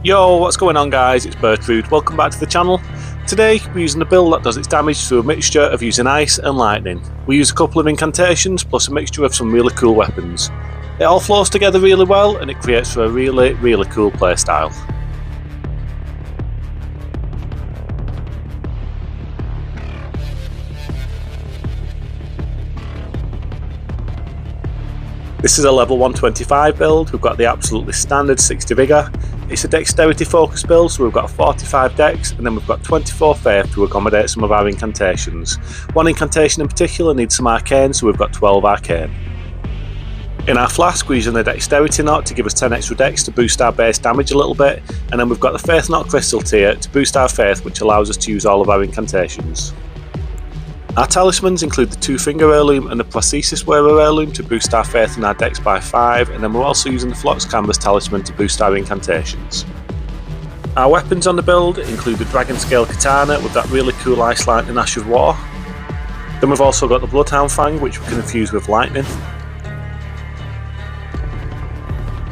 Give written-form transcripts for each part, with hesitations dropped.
Yo, what's going on guys, it's Bertrude, welcome back to the channel. Today we're using a build that does its damage through a mixture of using ice and lightning. We use a couple of incantations plus a mixture of some really cool weapons. It all flows together really well and it creates for a really cool playstyle. This is a level 125 build. We've got the absolutely standard 60 vigour. It's a dexterity focused build, so we've got a 45 dex and then we've got 24 faith to accommodate some of our incantations. One incantation in particular needs some arcane, so we've got 12 arcane. In our flask we're using the dexterity knot to give us 10 extra dex to boost our base damage a little bit, and then we've got the faith knot crystal tier to boost our faith, which allows us to use all of our incantations. Our talismans include the 2-finger heirloom and the prosthesis wearer heirloom to boost our faith and our dex by 5, and then we're also using the Flox canvas talisman to boost our incantations. Our weapons on the build include the Dragonscale Katana with that really cool ice lightning Ash of War. Then we've also got the Bloodhound Fang, which we can infuse with lightning.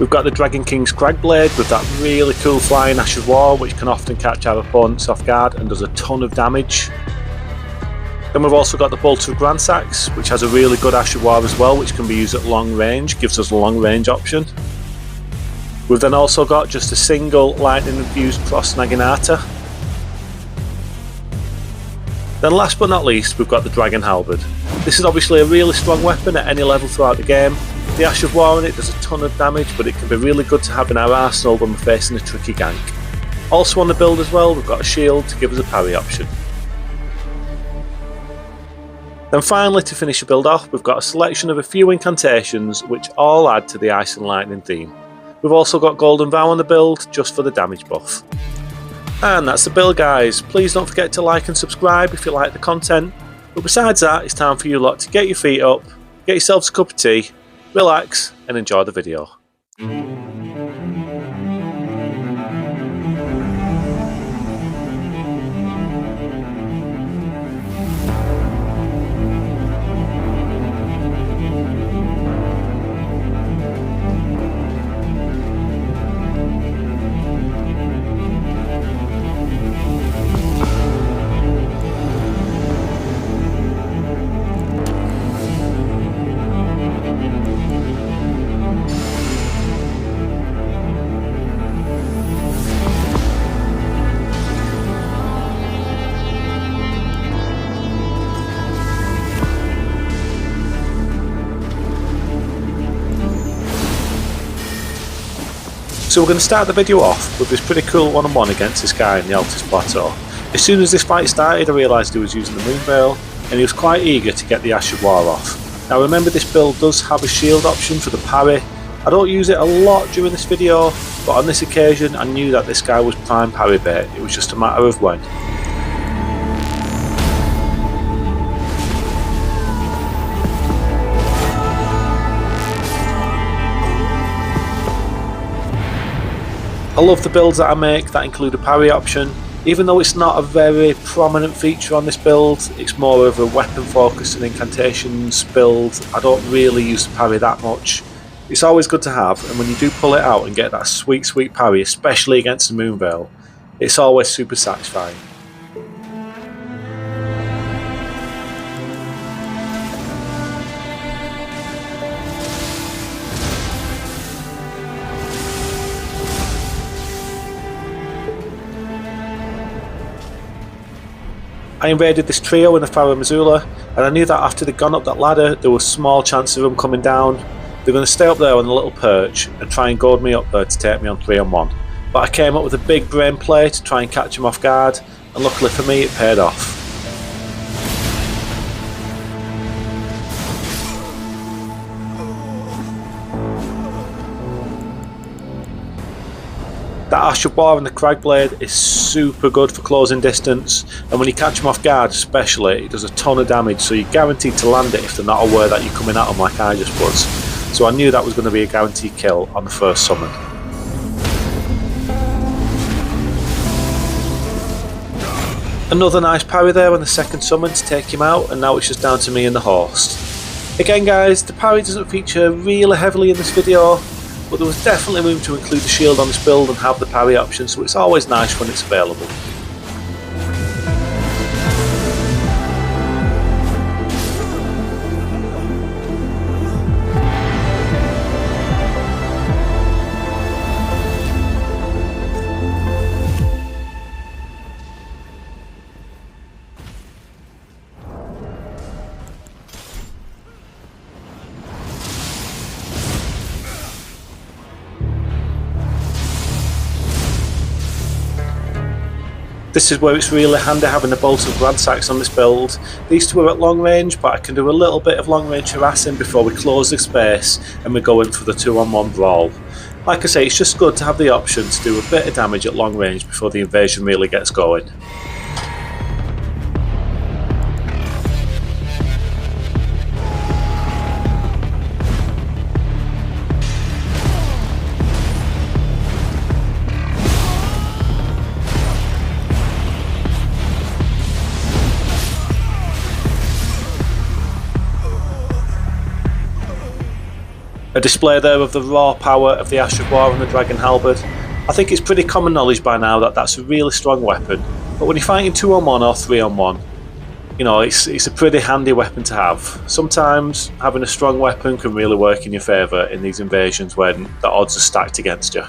We've got the Dragon King's Cragblade with that really cool flying Ash of War, which can often catch our opponents off guard and does a ton of damage. Then we've also got the Bolt of Grandsax, which has a really good Ash of War as well, which can be used at long range, gives us a long range option. We've then also got just a single lightning infused cross Naginata. Then last but not least, we've got the Dragon Halberd. This is obviously a really strong weapon at any level throughout the game. The Ash of War in it does a ton of damage, but it can be really good to have in our arsenal when we're facing a tricky gank. Also on the build as well, we've got a shield to give us a parry option. Then finally, to finish the build off, we've got a selection of a few incantations which all add to the ice and lightning theme. We've also got Golden Vow on the build just for the damage buff. And that's the build guys. Please don't forget to like and subscribe if you like the content. But besides that, it's time for you lot to get your feet up, get yourselves a cup of tea, relax and enjoy the video. So we're going to start the video off with this pretty cool one-on-one against this guy in the Altus Plateau. As soon as this fight started I realised he was using the Moon Veil and he was quite eager to get the Ash of War off. Now remember, this build does have a shield option for the parry. I don't use it a lot during this video, but on this occasion I knew that this guy was prime parry bait, it was just a matter of when. I love the builds that I make that include a parry option. Even though it's not a very prominent feature on this build, it's more of a weapon focus and incantations build. I don't really use the parry that much. It's always good to have, and when you do pull it out and get that sweet parry, especially against the Moon Veil, it's always super satisfying. I invaded this trio in the Pharaoh Missoula, and I knew that after they'd gone up that ladder there was small chance of them coming down. They're going to stay up there on a little perch and try and goad me up there to take me on 3-on-1. But I came up with a big brain play to try and catch them off guard, and luckily for me it paid off. That Ash of War and the Cragblade is super good for closing distance, and when you catch them off guard especially, it does a ton of damage, so you're guaranteed to land it if they're not aware that you're coming at them like I just was. So I knew that was going to be a guaranteed kill on the first summon. Another nice parry there on the second summon to take him out, and now it's just down to me and the host. Again guys, the parry doesn't feature really heavily in this video, but there was definitely room to include the shield on this build and have the parry option, so it's always nice when it's available. This is where it's really handy having the bolts of ransacks on this build. These two are at long range, but I can do a little bit of long range harassing before we close the space and we go in for the 2-on-1 brawl. Like I say, it's just good to have the option to do a bit of damage at long range before the invasion really gets going. A display there of the raw power of the Ash of War and the Dragon Halberd. I think it's pretty common knowledge by now that that's a really strong weapon, but when you're fighting 2-on-1 or 3-on-1, you know, it's a pretty handy weapon to have. Sometimes having a strong weapon can really work in your favour in these invasions when the odds are stacked against you.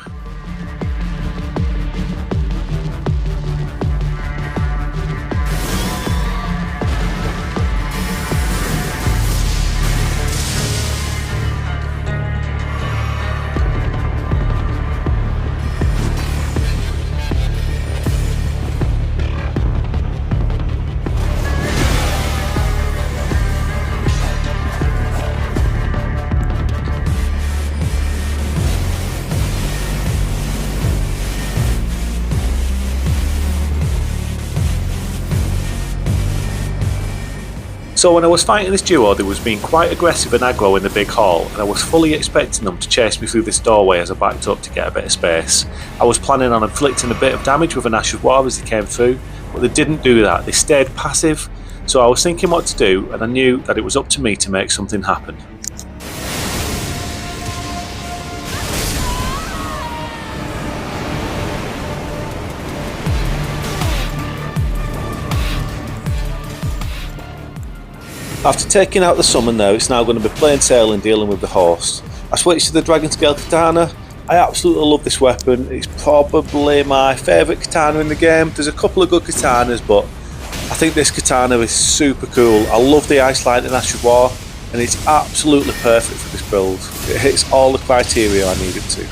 So when I was fighting this duo, they was being quite aggressive and aggro in the big hall, and I was fully expecting them to chase me through this doorway as I backed up to get a bit of space. I was planning on inflicting a bit of damage with an Ash of War as they came through, but they didn't do that, they stayed passive, so I was thinking what to do, and I knew that it was up to me to make something happen. After taking out the summon there, it's now going to be plain sailing dealing with the host. I switched to the Dragonscale Katana. I absolutely love this weapon. It's probably my favourite katana in the game. There's a couple of good katanas, but I think this katana is super cool. I love the Ice Lightning Ash of War, and it's absolutely perfect for this build. It hits all the criteria I need it to.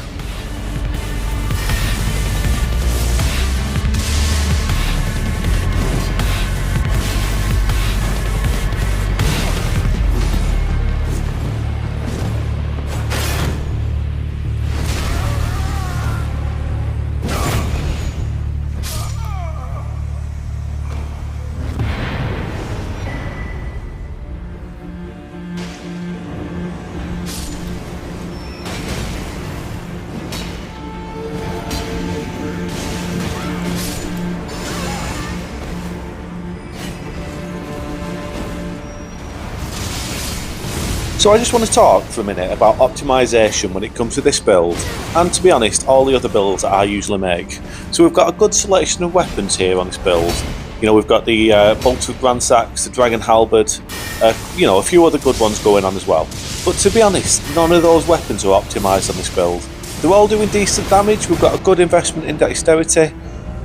So I just want to talk for a minute about optimisation when it comes to this build, and to be honest, all the other builds that I usually make. So we've got a good selection of weapons here on this build. You know, we've got the bolts with Ransacks, the Dragon Halberd, you know, a few other good ones going on as well. But to be honest, none of those weapons are optimised on this build. They're all doing decent damage. We've got a good investment in dexterity.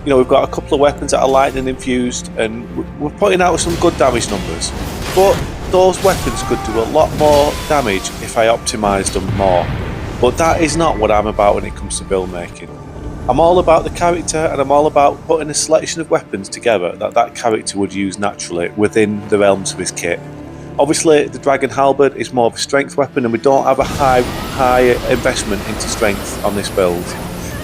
You know, we've got a couple of weapons that are lightning infused, and we're putting out some good damage numbers. But those weapons could do a lot more damage if I optimised them more. But that is not what I'm about when it comes to build making. I'm all about the character, and I'm all about putting a selection of weapons together that character would use naturally within the realms of his kit. Obviously, the Dragon Halberd is more of a strength weapon, and we don't have a high investment into strength on this build.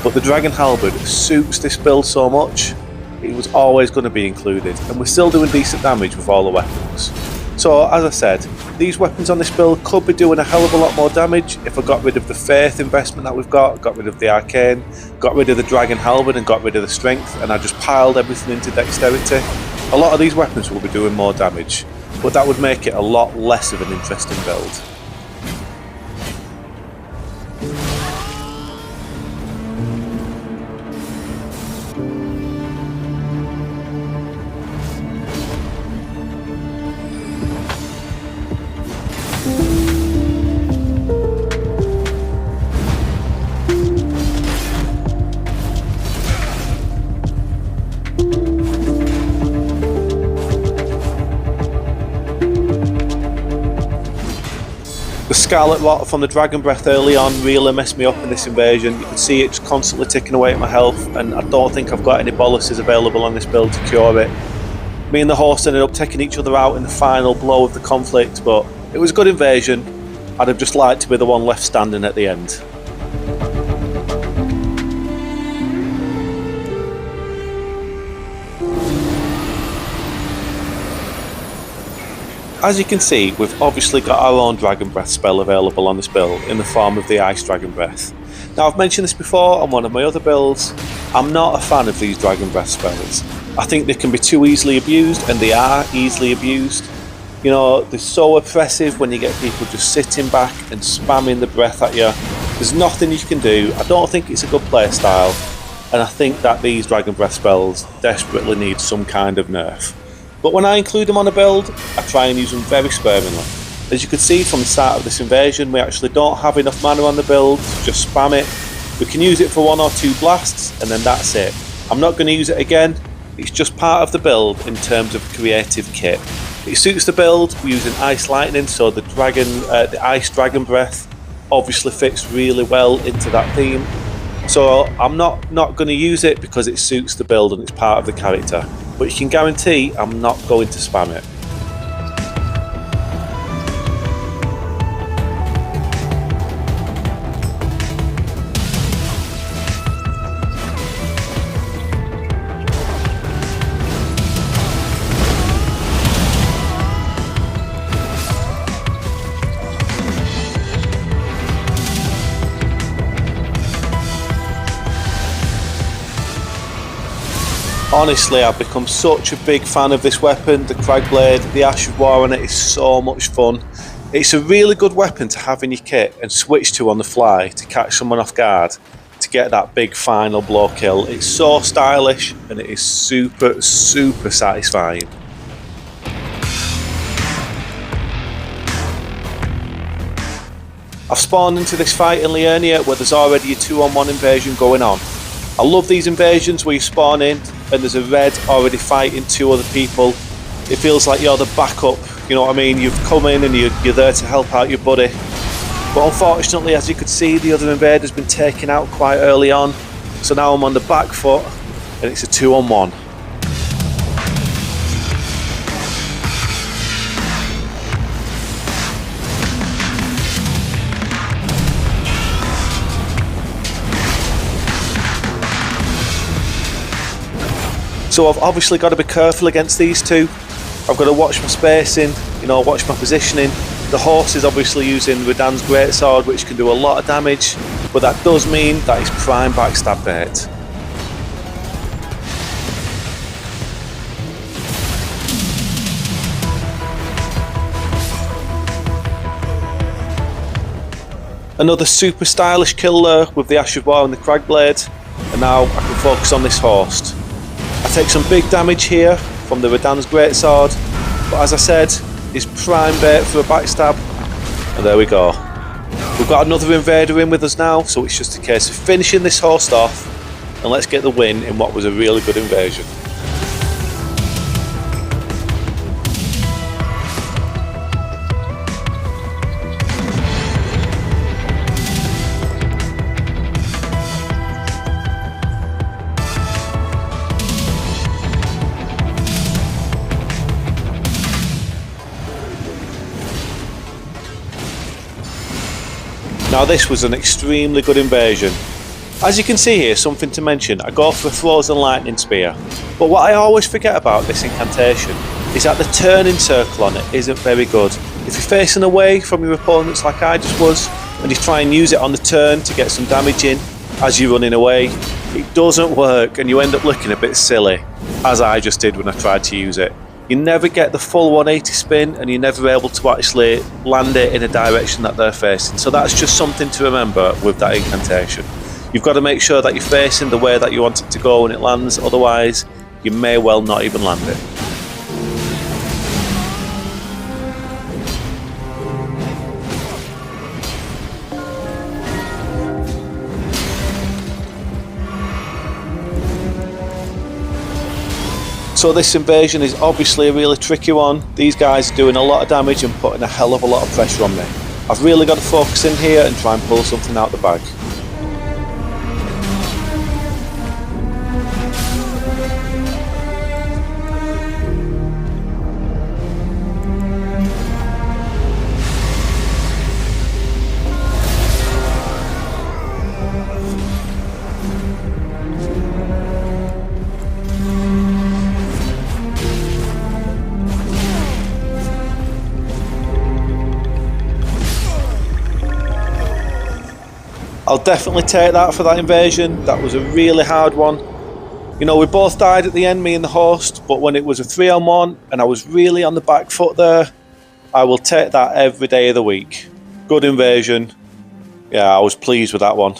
But the Dragon Halberd suits this build so much, it was always going to be included, and we're still doing decent damage with all the weapons. So, as I said, these weapons on this build could be doing a hell of a lot more damage if I got rid of the faith investment that we've got rid of the arcane, got rid of the Dragon Halberd and got rid of the strength, and I just piled everything into dexterity. A lot of these weapons will be doing more damage, but that would make it a lot less of an interesting build. Scarlet Rot from the Dragon Breath early on really messed me up in this invasion. You can see it just constantly ticking away at my health, and I don't think I've got any boluses available on this build to cure it. Me and the horse ended up taking each other out in the final blow of the conflict, but it was a good invasion. I'd have just liked to be the one left standing at the end. As you can see, we've obviously got our own Dragon Breath spell available on this build in the form of the Ice Dragon Breath. Now, I've mentioned this before on one of my other builds. I'm not a fan of these Dragon Breath spells. I think they can be too easily abused, and they are easily abused. You know, they're so oppressive when you get people just sitting back and spamming the breath at you. There's nothing you can do. I don't think it's a good playstyle, and I think that these Dragon Breath spells desperately need some kind of nerf. But when I include them on a build, I try and use them very sparingly. As you can see from the start of this invasion, we actually don't have enough mana on the build to just spam it. We can use it for 1 or 2 blasts, and then that's it. I'm not going to use it again. It's just part of the build in terms of creative kit. It suits the build. We're using Ice Lightning, so the Ice Dragon Breath obviously fits really well into that theme. So I'm not going to use it because it suits the build and it's part of the character. But you can guarantee I'm not going to spam it. Honestly, I've become such a big fan of this weapon, the Cragblade. The Ash of War on it is so much fun. It's a really good weapon to have in your kit and switch to on the fly to catch someone off guard, to get that big final blow kill. It's so stylish and it is super, super satisfying. I've spawned into this fight in Liurnia where there's already a 2-on-1 invasion going on. I love these invasions where you spawn in and there's a red already fighting 2 other people. It feels like you're the backup, you know what I mean? You've come in and you're there to help out your buddy. But unfortunately, as you could see, the other invader's been taken out quite early on. So now I'm on the back foot and it's a 2-on-1. So I've obviously got to be careful against these 2. I've got to watch my spacing, you know, watch my positioning. The horse is obviously using Radan's Greatsword, which can do a lot of damage, but that does mean that it's prime backstab bait. Another super stylish kill there with the Ash of War and the Cragblade, and now I can focus on this host. I take some big damage here from the Radan's Greatsword, but as I said, it's prime bait for a backstab, and there we go. We've got another invader in with us now, so it's just a case of finishing this host off, and let's get the win in what was a really good invasion. Now this was an extremely good invasion. As you can see here, something to mention, I go for a Frozen Lightning Spear. But what I always forget about this incantation is that the turning circle on it isn't very good. If you're facing away from your opponents like I just was, and you try and use it on the turn to get some damage in as you're running away, it doesn't work and you end up looking a bit silly, as I just did when I tried to use it. You never get the full 180 spin and you're never able to actually land it in a direction that they're facing. So that's just something to remember with that incantation. You've got to make sure that you're facing the way that you want it to go when it lands, otherwise you may well not even land it. So this invasion is obviously a really tricky one. These guys are doing a lot of damage and putting a hell of a lot of pressure on me. I've really got to focus in here and try and pull something out the bag. I'll definitely take that for that invasion. That was a really hard one. You know, we both died at the end, me and the host, but when it was a 3-on-1 and I was really on the back foot there, I will take that every day of the week. Good invasion. Yeah, I was pleased with that one.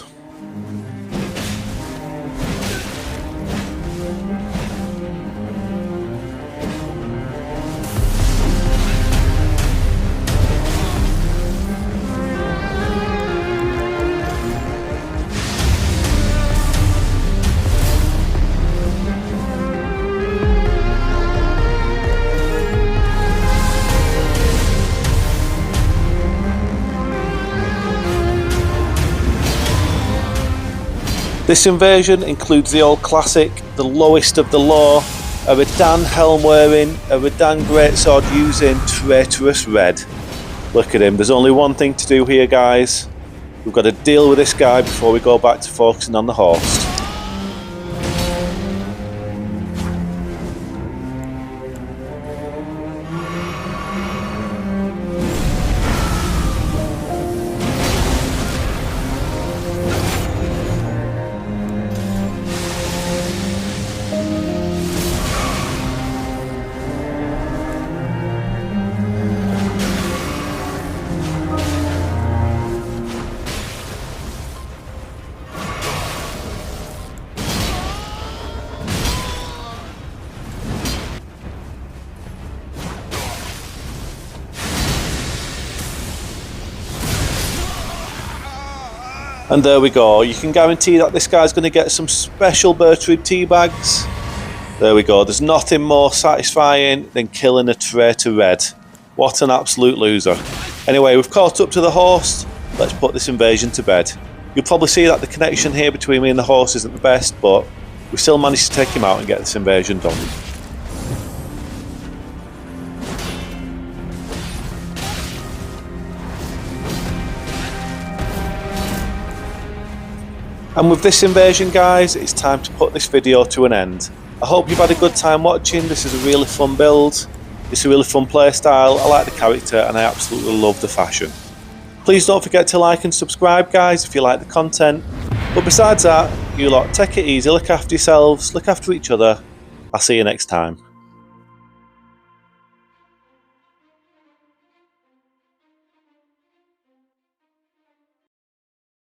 This invasion includes the old classic, the lowest of the low, a Redan helm wearing, a Redan greatsword using traitorous red. Look at him, there's only one thing to do here, guys. We've got to deal with this guy before we go back to focusing on the host. And there we go, you can guarantee that this guy's going to get some special Bertrib tea bags. There we go, there's nothing more satisfying than killing a traitor red. What an absolute loser. Anyway, we've caught up to the host, let's put this invasion to bed. You'll probably see that the connection here between me and the host isn't the best, but we still managed to take him out and get this invasion done. And with this invasion, guys, it's time to put this video to an end. I hope you've had a good time watching. This is a really fun build. It's a really fun playstyle. I like the character and I absolutely love the fashion. Please don't forget to like and subscribe, guys, if you like the content. But besides that, you lot take it easy, look after yourselves, look after each other. I'll see you next time.